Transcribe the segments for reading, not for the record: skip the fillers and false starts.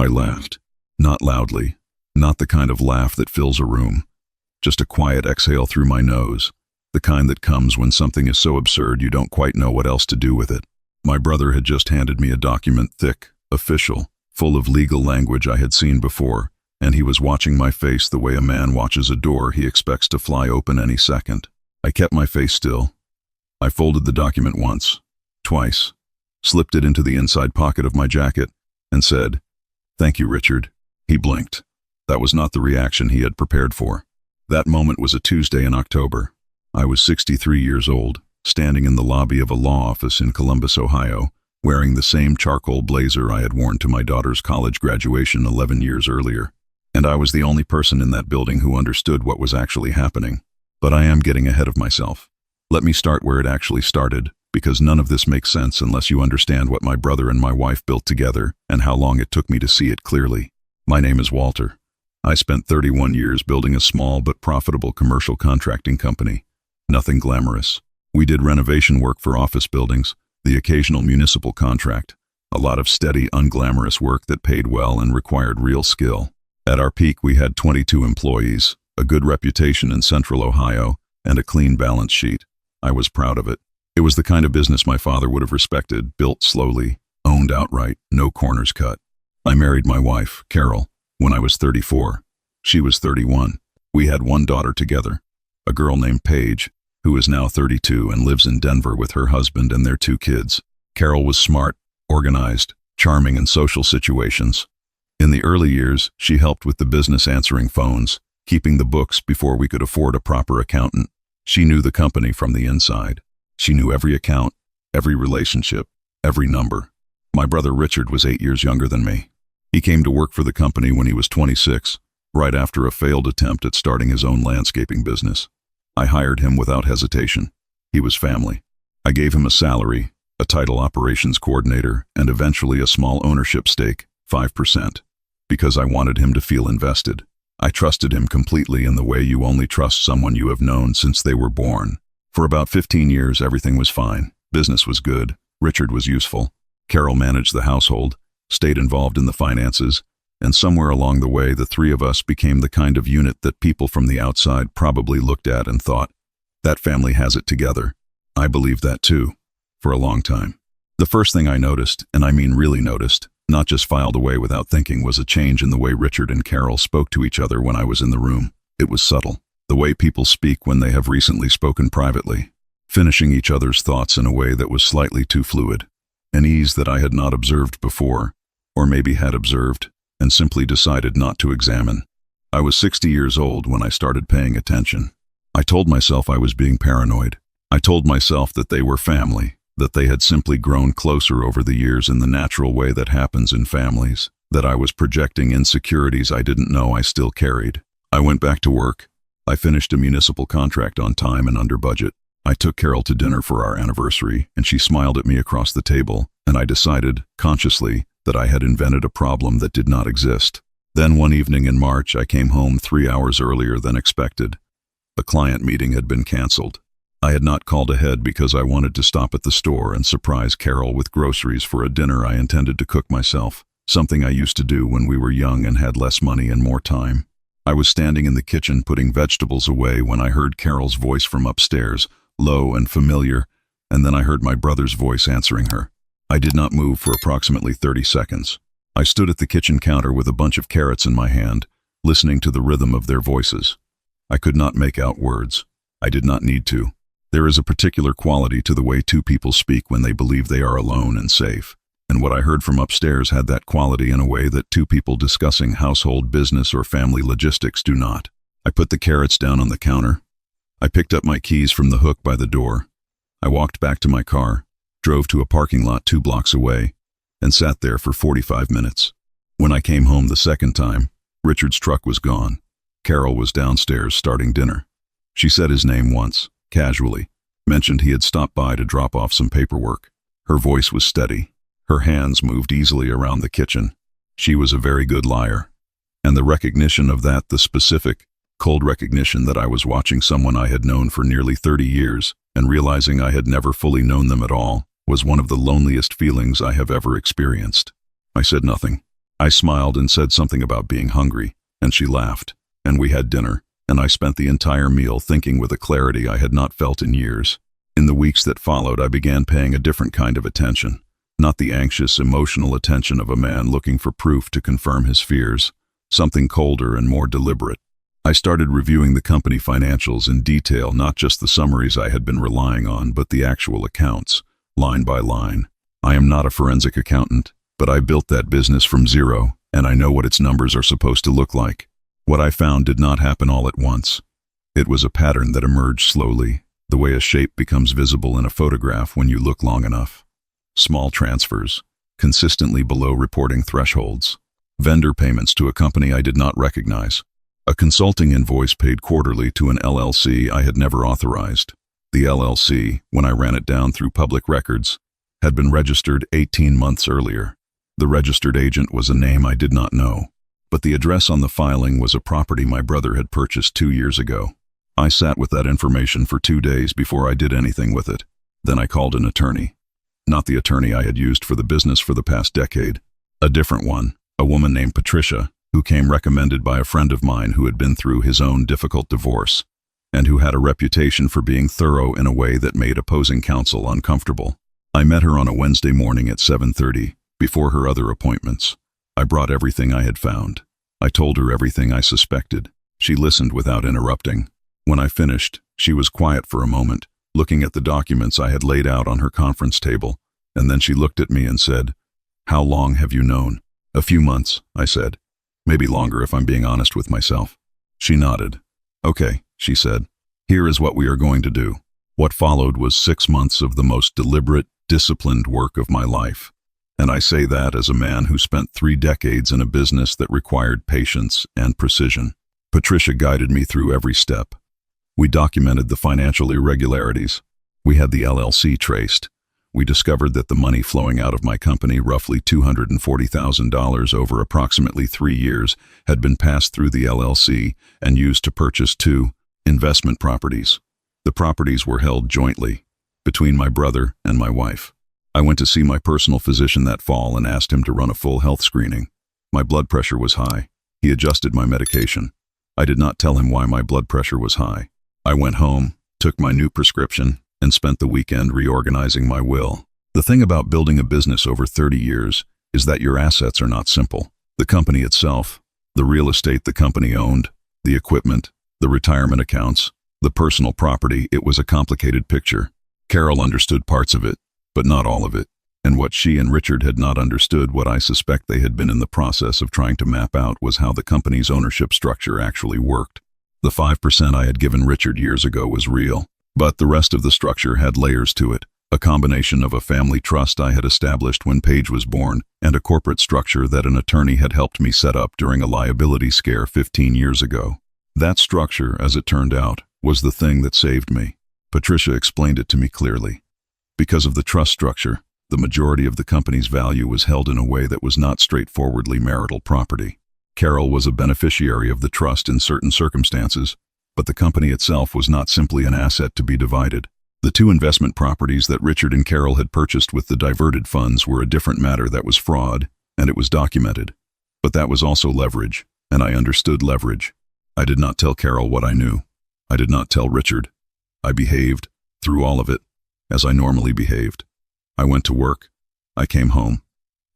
I laughed. Not loudly. Not the kind of laugh that fills a room. Just a quiet exhale through my nose. The kind that comes when something is so absurd you don't quite know what else to do with it. My brother had just handed me a document thick, official, full of legal language I had seen before, and he was watching my face the way a man watches a door he expects to fly open any second. I kept my face still. I folded the document once, twice, slipped it into the inside pocket of my jacket, and said, "Thank you, Richard." He blinked. That was not the reaction he had prepared for. That moment was a Tuesday in October. I was 63 years old, standing in the lobby of a law office in Columbus, Ohio, wearing the same charcoal blazer I had worn to my daughter's college graduation 11 years earlier. And I was the only person in that building who understood what was actually happening. But I am getting ahead of myself. Let me start where it actually started, because none of this makes sense unless you understand what my brother and my wife built together and how long it took me to see it clearly. My name is Walter. I spent 31 years building a small but profitable commercial contracting company. Nothing glamorous. We did renovation work for office buildings, the occasional municipal contract, a lot of steady, unglamorous work that paid well and required real skill. At our peak, we had 22 employees, a good reputation in central Ohio, and a clean balance sheet. I was proud of it. It was the kind of business my father would have respected, built slowly, owned outright, no corners cut. I married my wife, Carol, when I was 34. She was 31. We had one daughter together, a girl named Paige, who is now 32 and lives in Denver with her husband and their 2 kids. Carol was smart, organized, charming in social situations. In the early years, she helped with the business answering phones, keeping the books before we could afford a proper accountant. She knew the company from the inside. She knew every account, every relationship, every number. My brother Richard was 8 years younger than me. He came to work for the company when he was 26, right after a failed attempt at starting his own landscaping business. I hired him without hesitation. He was family. I gave him a salary, a title operations coordinator, and eventually a small ownership stake, 5%, because I wanted him to feel invested. I trusted him completely in the way you only trust someone you have known since they were born. For about 15 years, everything was fine. Business was good. Richard was useful. Carol managed the household, stayed involved in the finances, and somewhere along the way, the 3 of us became the kind of unit that people from the outside probably looked at and thought, "That family has it together." I believed that too, for a long time. The first thing I noticed, and I mean really noticed, not just filed away without thinking, was a change in the way Richard and Carol spoke to each other when I was in the room. It was subtle. The way people speak when they have recently spoken privately, finishing each other's thoughts in a way that was slightly too fluid. An ease that I had not observed before, or maybe had observed, and simply decided not to examine. I was 60 years old when I started paying attention. I told myself I was being paranoid. I told myself that they were family, that they had simply grown closer over the years in the natural way that happens in families, that I was projecting insecurities I didn't know I still carried. I went back to work. I finished a municipal contract on time and under budget. I took Carol to dinner for our anniversary, and she smiled at me across the table, and I decided, consciously, that I had invented a problem that did not exist. Then one evening in March, I came home 3 hours earlier than expected. A client meeting had been canceled. I had not called ahead because I wanted to stop at the store and surprise Carol with groceries for a dinner I intended to cook myself, something I used to do when we were young and had less money and more time. I was standing in the kitchen putting vegetables away when I heard Carol's voice from upstairs, low and familiar, and then I heard my brother's voice answering her. I did not move for approximately 30 seconds. I stood at the kitchen counter with a bunch of carrots in my hand, listening to the rhythm of their voices. I could not make out words. I did not need to. There is a particular quality to the way 2 people speak when they believe they are alone and safe, and what I heard from upstairs had that quality in a way that 2 people discussing household business or family logistics do not. I put the carrots down on the counter. I picked up my keys from the hook by the door. I walked back to my car, drove to a parking lot 2 blocks away, and sat there for 45 minutes. When I came home the second time, Richard's truck was gone. Carol was downstairs starting dinner. She said his name once, casually, mentioned he had stopped by to drop off some paperwork. Her voice was steady. Her hands moved easily around the kitchen. She was a very good liar. And the recognition of that, the specific, cold recognition that I was watching someone I had known for nearly 30 years and realizing I had never fully known them at all, was one of the loneliest feelings I have ever experienced. I said nothing. I smiled and said something about being hungry, and she laughed, and we had dinner, and I spent the entire meal thinking with a clarity I had not felt in years. In the weeks that followed, I began paying a different kind of attention, not the anxious, emotional attention of a man looking for proof to confirm his fears, something colder and more deliberate. I started reviewing the company financials in detail, not just the summaries I had been relying on, but the actual accounts, line by line. I am not a forensic accountant, but I built that business from zero, and I know what its numbers are supposed to look like. What I found did not happen all at once. It was a pattern that emerged slowly, the way a shape becomes visible in a photograph when you look long enough. Small transfers, consistently below reporting thresholds. Vendor payments to a company I did not recognize. A consulting invoice paid quarterly to an LLC I had never authorized. The LLC, when I ran it down through public records, had been registered 18 months earlier. The registered agent was a name I did not know, but the address on the filing was a property my brother had purchased 2 years ago. I sat with that information for 2 days before I did anything with it. Then I called an attorney. Not the attorney I had used for the business for the past decade. A different one, a woman named Patricia, who came recommended by a friend of mine who had been through his own difficult divorce, and who had a reputation for being thorough in a way that made opposing counsel uncomfortable. I met her on a Wednesday morning at 7:30, before her other appointments. I brought everything I had found. I told her everything I suspected. She listened without interrupting. When I finished, she was quiet for a moment, looking at the documents I had laid out on her conference table, and then she looked at me and said, "How long have you known?" "A few months," I said. "Maybe longer if I'm being honest with myself." She nodded. "Okay," she said. "Here is what we are going to do." What followed was 6 months of the most deliberate, disciplined work of my life. And I say that as a man who spent 3 decades in a business that required patience and precision. Patricia guided me through every step. We documented the financial irregularities. We had the LLC traced. We discovered that the money flowing out of my company, roughly $240,000 over approximately 3 years, had been passed through the LLC and used to purchase 2 investment properties. The properties were held jointly between my brother and my wife. I went to see my personal physician that fall and asked him to run a full health screening. My blood pressure was high. He adjusted my medication. I did not tell him why my blood pressure was high. I went home, took my new prescription, and spent the weekend reorganizing my will. The thing about building a business over 30 years is that your assets are not simple. The company itself, the real estate the company owned, the equipment, the retirement accounts, the personal property, it was a complicated picture. Carol understood parts of it, but not all of it. And what she and Richard had not understood, what I suspect they had been in the process of trying to map out, was how the company's ownership structure actually worked. The 5% I had given Richard years ago was real, but the rest of the structure had layers to it, a combination of a family trust I had established when Paige was born and a corporate structure that an attorney had helped me set up during a liability scare 15 years ago. That structure, as it turned out, was the thing that saved me. Patricia explained it to me clearly. Because of the trust structure, the majority of the company's value was held in a way that was not straightforwardly marital property. Carol was a beneficiary of the trust in certain circumstances, but the company itself was not simply an asset to be divided. The 2 investment properties that Richard and Carol had purchased with the diverted funds were a different matter that was fraud, and it was documented. But that was also leverage, and I understood leverage. I did not tell Carol what I knew. I did not tell Richard. I behaved, through all of it, as I normally behaved. I went to work. I came home.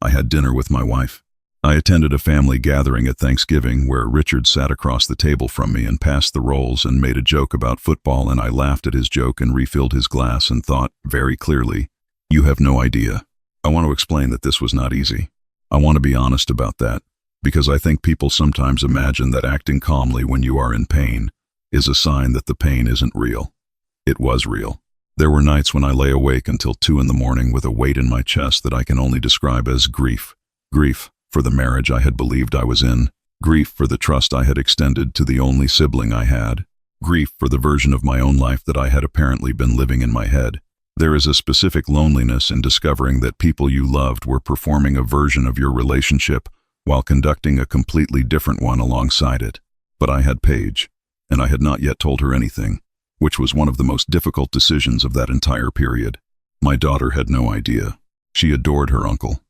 I had dinner with my wife. I attended a family gathering at Thanksgiving where Richard sat across the table from me and passed the rolls and made a joke about football, and I laughed at his joke and refilled his glass and thought, very clearly, "You have no idea." I want to explain that this was not easy. I want to be honest about that, because I think people sometimes imagine that acting calmly when you are in pain is a sign that the pain isn't real. It was real. There were nights when I lay awake until 2 in the morning with a weight in my chest that I can only describe as grief. Grief for the marriage I had believed I was in, grief for the trust I had extended to the only sibling I had, grief for the version of my own life that I had apparently been living in my head. There is a specific loneliness in discovering that people you loved were performing a version of your relationship while conducting a completely different one alongside it. But I had Paige, and I had not yet told her anything, which was one of the most difficult decisions of that entire period. My daughter had no idea. She adored her uncle.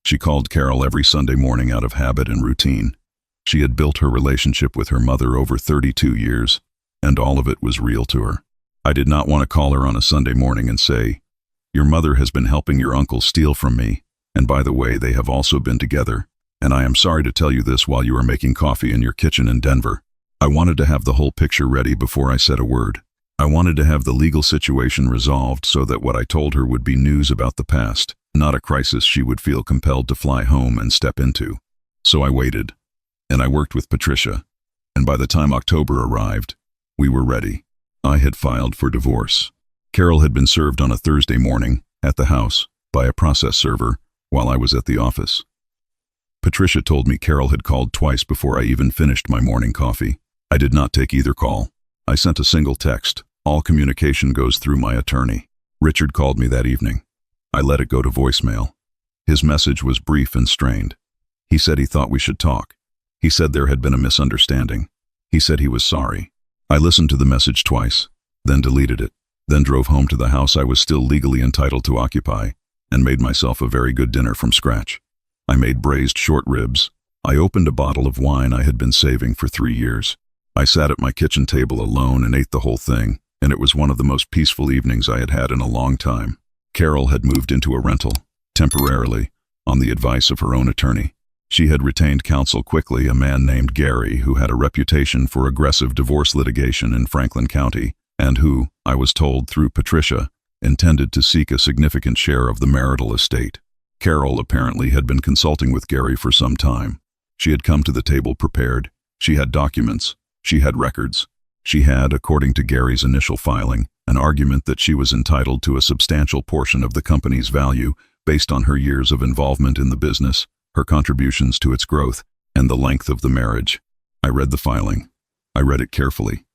She called Carol every Sunday morning out of habit and routine. She had built her relationship with her mother over 32 years, and all of it was real to her. I did not want to call her on a Sunday morning and say, "Your mother has been helping your uncle steal from me, and by the way, they have also been together, and I am sorry to tell you this while you are making coffee in your kitchen in Denver." I wanted to have the whole picture ready before I said a word. I wanted to have the legal situation resolved so that what I told her would be news about the past, not a crisis she would feel compelled to fly home and step into. So I waited, and I worked with Patricia, and by the time October arrived, we were ready. I had filed for divorce. Carol had been served on a Thursday morning, at the house, by a process server, while I was at the office. Patricia told me Carol had called twice before I even finished my morning coffee. I did not take either call. I sent a single text. All communication goes through my attorney. Richard called me that evening. I let it go to voicemail. His message was brief and strained. He said he thought we should talk. He said there had been a misunderstanding. He said he was sorry. I listened to the message twice, then deleted it, then drove home to the house I was still legally entitled to occupy, and made myself a very good dinner from scratch. I made braised short ribs. I opened a bottle of wine I had been saving for 3 years. I sat at my kitchen table alone and ate the whole thing, and it was one of the most peaceful evenings I had had in a long time. Carol had moved into a rental, temporarily, on the advice of her own attorney. She had retained counsel quickly, a man named Gary, who had a reputation for aggressive divorce litigation in Franklin County, and who, I was told through Patricia, intended to seek a significant share of the marital estate. Carol apparently had been consulting with Gary for some time. She had come to the table prepared. She had documents. She had records. She had, according to Gary's initial filing, an argument that she was entitled to a substantial portion of the company's value based on her years of involvement in the business, her contributions to its growth, and the length of the marriage. I read the filing. I read it carefully.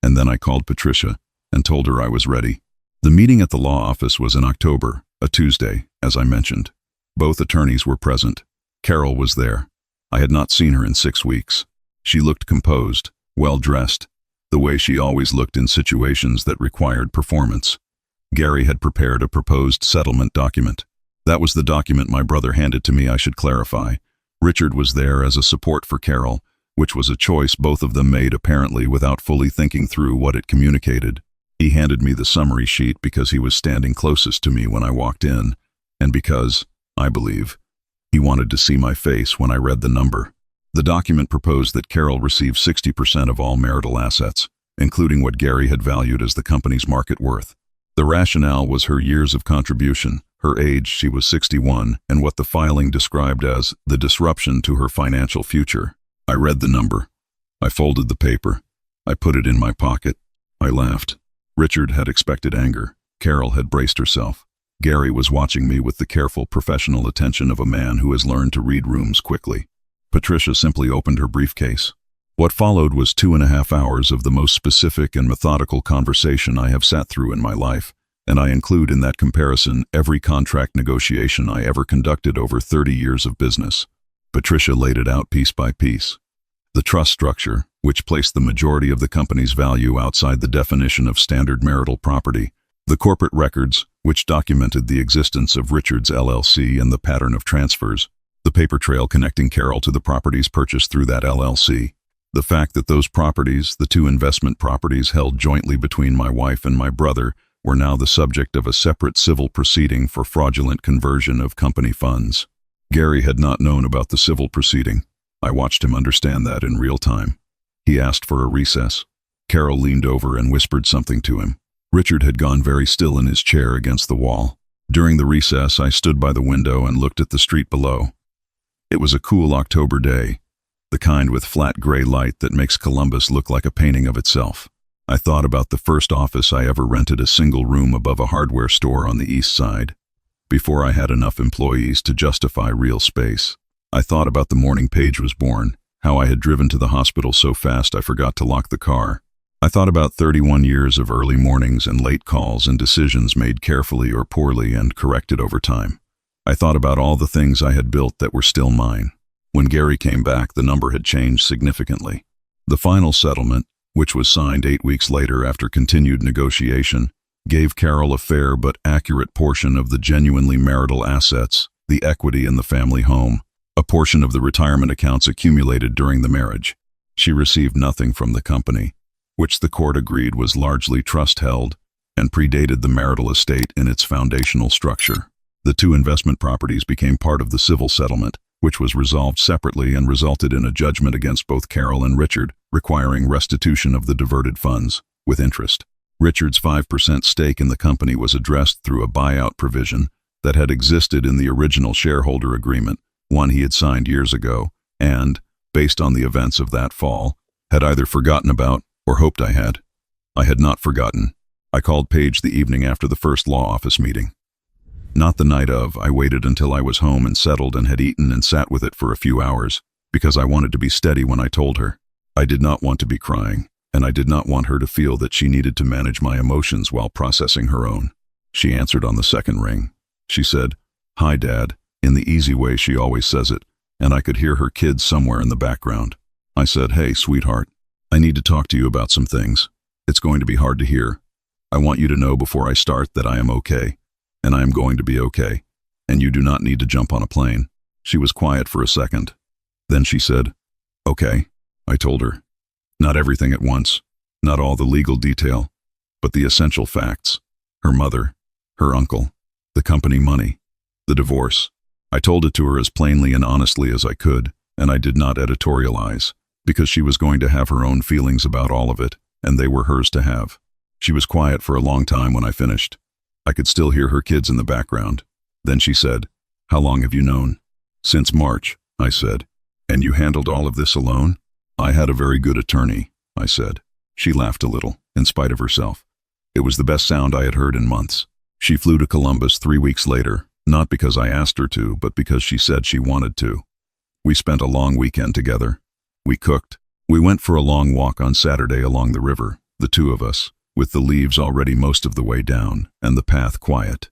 And then I called Patricia and told her I was ready. The meeting at the law office was in October, a Tuesday, as I mentioned. Both attorneys were present. Carol was there. I had not seen her in 6 weeks. She looked composed, well-dressed, the way she always looked in situations that required performance. Gary had prepared a proposed settlement document. That was the document my brother handed to me, I should clarify. Richard was there as a support for Carol, which was a choice both of them made apparently without fully thinking through what it communicated. He handed me the summary sheet because he was standing closest to me when I walked in, and because, I believe, he wanted to see my face when I read the number. The document proposed that Carol receive 60% of all marital assets, including what Gary had valued as the company's market worth. The rationale was her years of contribution, her age, she was 61, and what the filing described as the disruption to her financial future. I read the number. I folded the paper. I put it in my pocket. I laughed. Richard had expected anger. Carol had braced herself. Gary was watching me with the careful professional attention of a man who has learned to read rooms quickly. Patricia simply opened her briefcase. What followed was 2.5 hours of the most specific and methodical conversation I have sat through in my life, and I include in that comparison every contract negotiation I ever conducted over 30 years of business. Patricia laid it out piece by piece. The trust structure, which placed the majority of the company's value outside the definition of standard marital property. The corporate records, which documented the existence of Richard's LLC and the pattern of transfers. The paper trail connecting Carol to the properties purchased through that LLC. The fact that those properties, the 2 investment properties held jointly between my wife and my brother, were now the subject of a separate civil proceeding for fraudulent conversion of company funds. Gary had not known about the civil proceeding. I watched him understand that in real time. He asked for a recess. Carol leaned over and whispered something to him. Richard had gone very still in his chair against the wall. During the recess, I stood by the window and looked at the street below. It was a cool October day, the kind with flat gray light that makes Columbus look like a painting of itself. I thought about the first office I ever rented, a single room above a hardware store on the east side, before I had enough employees to justify real space. I thought about the morning Paige was born, how I had driven to the hospital so fast I forgot to lock the car. I thought about 31 years of early mornings and late calls and decisions made carefully or poorly and corrected over time. I thought about all the things I had built that were still mine. When Gary came back, the number had changed significantly. The final settlement, which was signed 8 weeks later after continued negotiation, gave Carol a fair but accurate portion of the genuinely marital assets the equity in the family home, a portion of the retirement accounts accumulated during the marriage. She received nothing from the company, which the court agreed was largely trust-held and predated the marital estate in its foundational structure. The two investment properties became part of the civil settlement, which was resolved separately and resulted in a judgment against both Carol and Richard, requiring restitution of the diverted funds, with interest. Richard's 5% stake in the company was addressed through a buyout provision that had existed in the original shareholder agreement, one he had signed years ago, and, based on the events of that fall, had either forgotten about or hoped I had. I had not forgotten. I called Paige the evening after the first law office meeting. Not the night of. I waited until I was home and settled and had eaten and sat with it for a few hours, because I wanted to be steady when I told her. I did not want to be crying, and I did not want her to feel that she needed to manage my emotions while processing her own. She answered on the second ring. She said, "Hi, Dad," in the easy way she always says it, and I could hear her kids somewhere in the background. I said, "Hey, sweetheart, I need to talk to you about some things. It's going to be hard to hear. I want you to know before I start that I am okay, and I am going to be okay, and you do not need to jump on a plane." She was quiet for a second. Then she said, "Okay," I told her. Not everything at once, not all the legal detail, but the essential facts. Her mother, her uncle, the company money, the divorce. I told it to her as plainly and honestly as I could, and I did not editorialize, because she was going to have her own feelings about all of it, and they were hers to have. She was quiet for a long time when I finished. I could still hear her kids in the background. Then she said, "How long have you known?" "Since March," I said. "And you handled all of this alone?" "I had a very good attorney," I said. She laughed a little, in spite of herself. It was the best sound I had heard in months. She flew to Columbus 3 weeks later, not because I asked her to, but because she said she wanted to. We spent a long weekend together. We cooked. We went for a long walk on Saturday along the river, the two of us, with the leaves already most of the way down, and the path quiet.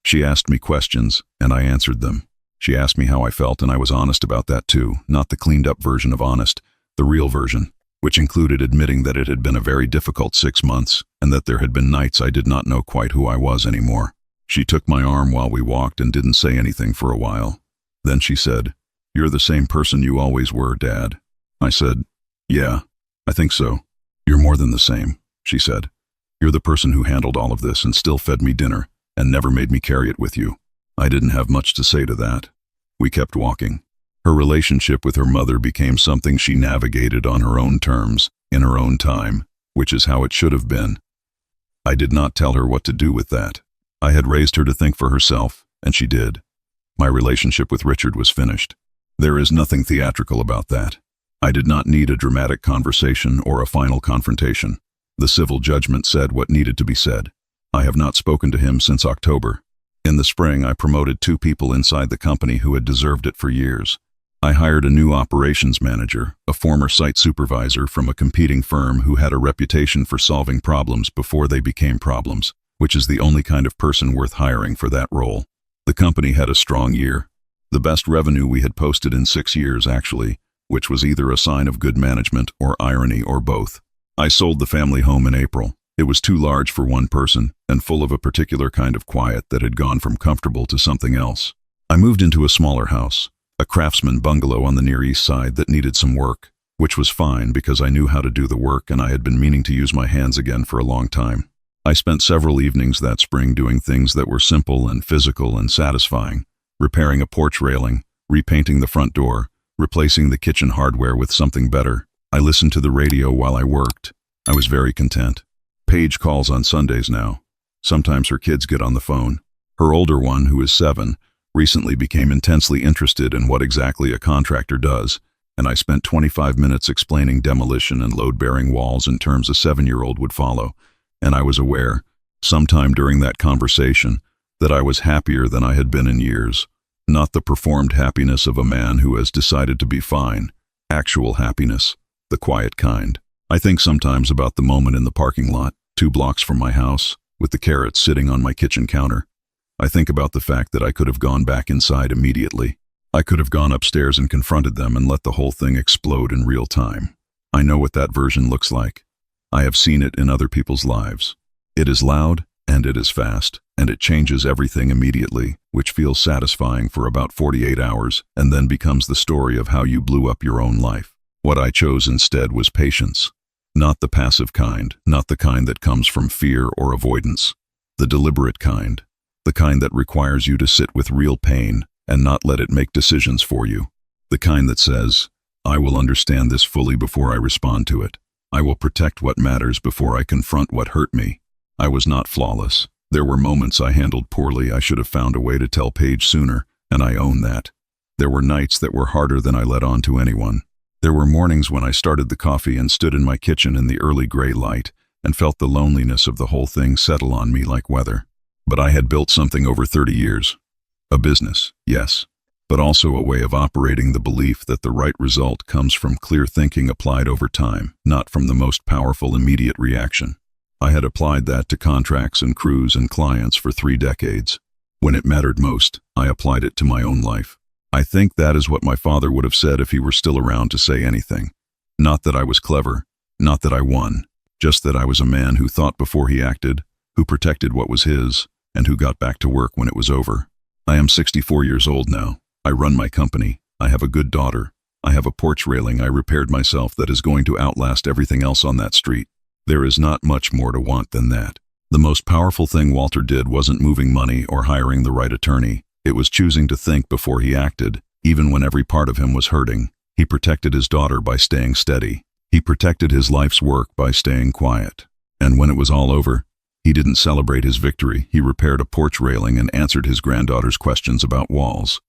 She asked me questions, and I answered them. She asked me how I felt, and I was honest about that too, not the cleaned-up version of honest, the real version, which included admitting that it had been a very difficult 6 months, and that there had been nights I did not know quite who I was anymore. She took my arm while we walked and didn't say anything for a while. Then she said, "You're the same person you always were, Dad." I said, "Yeah, I think so." "You're more than the same," she said. "You're the person who handled all of this and still fed me dinner and never made me carry it with you." I didn't have much to say to that. We kept walking. Her relationship with her mother became something she navigated on her own terms, in her own time, which is how it should have been. I did not tell her what to do with that. I had raised her to think for herself, and she did. My relationship with Richard was finished. There is nothing theatrical about that. I did not need a dramatic conversation or a final confrontation. The civil judgment said what needed to be said. I have not spoken to him since October. In the spring, I promoted 2 people inside the company who had deserved it for years. I hired a new operations manager, a former site supervisor from a competing firm who had a reputation for solving problems before they became problems, which is the only kind of person worth hiring for that role. The company had a strong year. The best revenue we had posted in 6 years, actually, which was either a sign of good management or irony or both. I sold the family home in April. It was too large for one person and full of a particular kind of quiet that had gone from comfortable to something else. I moved into a smaller house, a craftsman bungalow on the Near East Side that needed some work, which was fine because I knew how to do the work and I had been meaning to use my hands again for a long time. I spent several evenings that spring doing things that were simple and physical and satisfying, repairing a porch railing, repainting the front door, replacing the kitchen hardware with something better. I listened to the radio while I worked. I was very content. Paige calls on Sundays now. Sometimes her kids get on the phone. Her older one, who is 7, recently became intensely interested in what exactly a contractor does, and I spent 25 minutes explaining demolition and load-bearing walls in terms a 7-year-old would follow, and I was aware, sometime during that conversation, that I was happier than I had been in years. Not the performed happiness of a man who has decided to be fine, actual happiness, the quiet kind. I think sometimes about the moment in the parking lot, 2 blocks from my house, with the carrots sitting on my kitchen counter. I think about the fact that I could have gone back inside immediately. I could have gone upstairs and confronted them and let the whole thing explode in real time. I know what that version looks like. I have seen it in other people's lives. It is loud And it is fast, and it changes everything immediately, which feels satisfying for about 48 hours, and then becomes the story of how you blew up your own life. What I chose instead was patience. Not the passive kind, not the kind that comes from fear or avoidance. The deliberate kind. The kind that requires you to sit with real pain and not let it make decisions for you. The kind that says, I will understand this fully before I respond to it. I will protect what matters before I confront what hurt me. I was not flawless. There were moments I handled poorly. I should have found a way to tell Paige sooner, and I own that. There were nights that were harder than I let on to anyone. There were mornings when I started the coffee and stood in my kitchen in the early gray light and felt the loneliness of the whole thing settle on me like weather. But I had built something over 30 years. A business, yes, but also a way of operating, the belief that the right result comes from clear thinking applied over time, not from the most powerful immediate reaction. I had applied that to contracts and crews and clients for 3 decades. When it mattered most, I applied it to my own life. I think that is what my father would have said if he were still around to say anything. Not that I was clever, not that I won, just that I was a man who thought before he acted, who protected what was his, and who got back to work when it was over. I am 64 years old now. I run my company. I have a good daughter. I have a porch railing I repaired myself that is going to outlast everything else on that street. There is not much more to want than that. The most powerful thing Walter did wasn't moving money or hiring the right attorney. It was choosing to think before he acted, even when every part of him was hurting. He protected his daughter by staying steady. He protected his life's work by staying quiet. And when it was all over, he didn't celebrate his victory. He repaired a porch railing and answered his granddaughter's questions about walls.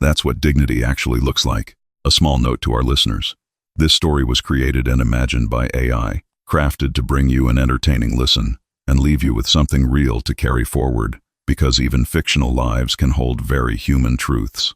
That's what dignity actually looks like. A small note to our listeners. This story was created and imagined by AI, crafted to bring you an entertaining listen and leave you with something real to carry forward, because even fictional lives can hold very human truths.